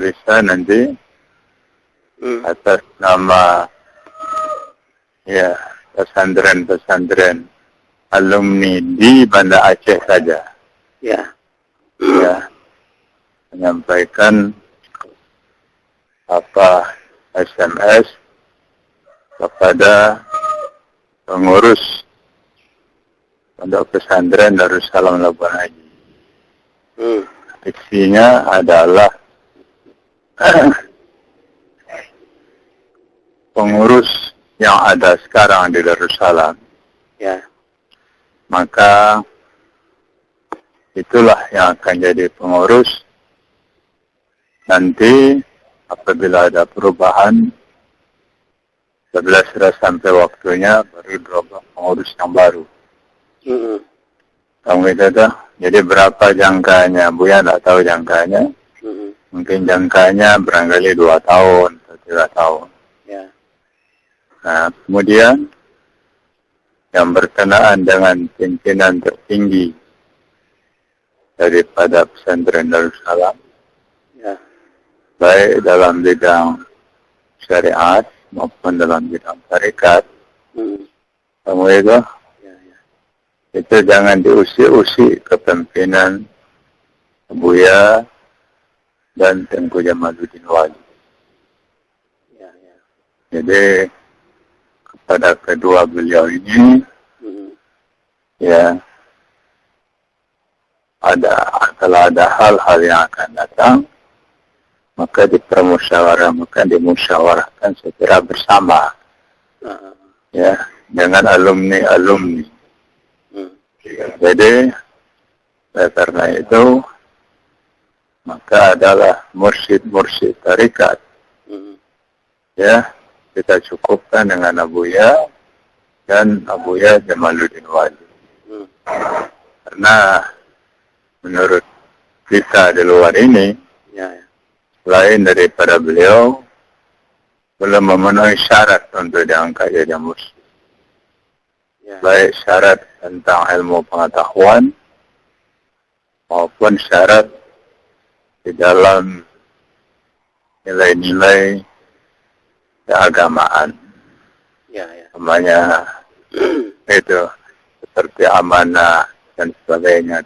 bisa nanti atas nama ya pesantren-pesantren alumni di Banda Aceh saja. Ya. Ya, menyampaikan SMS kepada pengurus Pondok Pesantren Darussalam Labuan Haji. Isinya adalah pengurus yang ada sekarang di Darussalam. Ya. Maka itulah yang akan jadi pengurus. Nanti apabila ada perubahan, sudah sampai waktunya baru berubah pengurus yang baru. Kamu itu dah. Jadi berapa jangkanya? Buya tidak tahu jangkanya. Mungkin jangkanya barangkali 2 tahun atau 3 tahun. Ya. Nah, kemudian yang berkenaan dengan pimpinan tertinggi daripada pesantren Darussalam, Ya. baik dalam bidang syariat maupun dalam bidang tarekat, kamu itu, itu jangan diusik-usik kepemimpinan Buya dan Tengku Jamaluddin Wali. Ya, ya. Jadi kepada kedua beliau ini, ya, kalau ada hal-hal yang akan datang, maka dimusyawarahkan secara bersama, ya, dengan alumni. Jadi karena itu maka adalah mursyid tarekat, ya, kita cukupkan dengan Abuya dan Abuya Jamaluddin Wali. Karena menurut kita di luar ini, lain daripada beliau belum memenuhi syarat untuk diangkat jadi mursyid. Baik syarat tentang ilmu pengetahuan maupun syarat di dalam nilai-nilai keagamaan. Namanya itu seperti amanah dan sebagainya.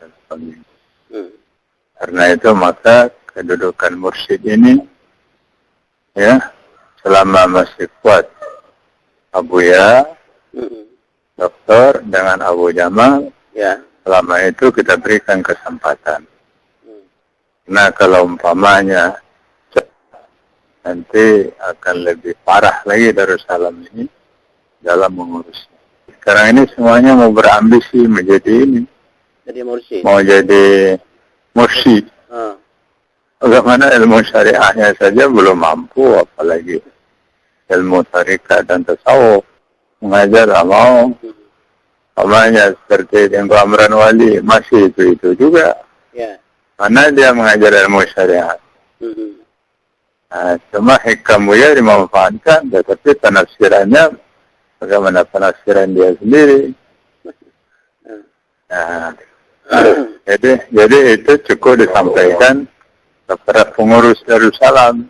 Karena itu maka kedudukan mursyid ini, ya, selama masih kuat Abuya, Doktor dengan Abu Jamal, Ya. selama itu kita berikan kesempatan. Nah, kalau umpamanya nanti akan lebih parah lagi Darussalam ini dalam mengurusnya. Sekarang ini semuanya mau berambisi menjadi ini. Jadi mursyid. Mau jadi mursyid. Bagaimana ilmu syariahnya saja belum mampu, apalagi ilmu tarekat dan tasawuf. Mengajar tak mau. Namanya seperti Tengku Amran Wali, masih itu juga. Ya. Mana dia mengajar ilmu syariat. Cuma hikam Buya dimanfaatkan, tetapi penafsirannya bagaimana penafsiran dia sendiri. Jadi itu cukup disampaikan kepada pengurus Darussalam.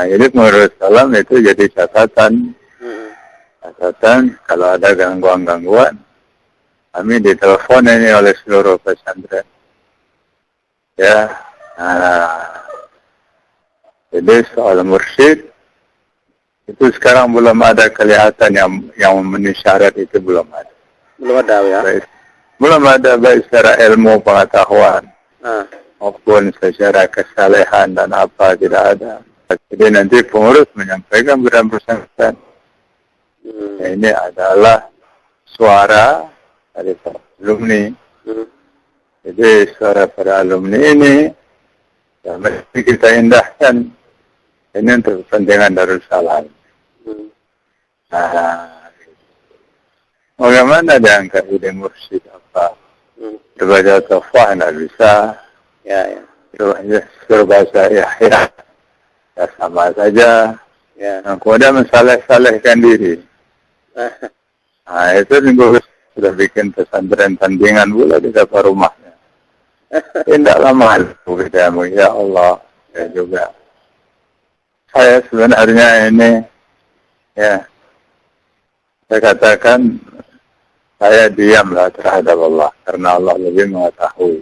Jadi pengurus Darussalam itu jadi catatan kalau ada gangguan-gangguan, kami ditelepon ini oleh seluruh pesantren. Ya, jadi soal mursyid itu sekarang belum ada kelihatan yang memenuhi syarat, itu belum ada. Belum ada, ya. Belum ada baik secara ilmu pengetahuan maupun secara kesalehan dan apa, tidak ada. Jadi nanti pengurus menyampaikan kepada pesantren. Ini adalah suara dari alumni. Jadi suara para alumni ini ya, mesti kita indahkan. Ini untuk kepentingan Darussalam. Bagaimana diangkat jadi mursyid apa? Berbaca tafah tidak bisa. Berbahasa Yahya ya sama saja. Kemudian mensaleh-salehkan diri. Itu juga sudah bikin pesantren tandingan pula di depan rumahnya. Tidaklah malu katamu, ya Allah, saya juga. Saya sebenarnya ini, ya, saya katakan, saya diamlah terhadap Allah, karena Allah lebih mengetahui.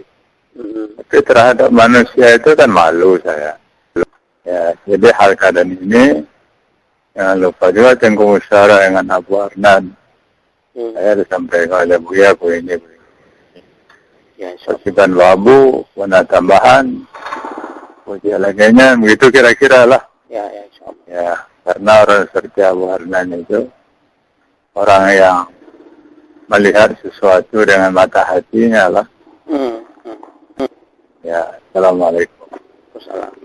Tapi terhadap manusia itu kan malu saya. Ya, jadi hal keadaan ini, jangan lupa juga tengku musyawarah dengan Abu Arnan. Saya disampaikan oleh Buya ini. Ya, Pasiban wabu, warna tambahan, ujian lainnya, begitu kira-kira lah. ya, insyaallah. Ya, karena orang seperti Abu Arnan itu, orang yang melihat sesuatu dengan mata hatinya lah. Ya, Assalamualaikum. Wassalam.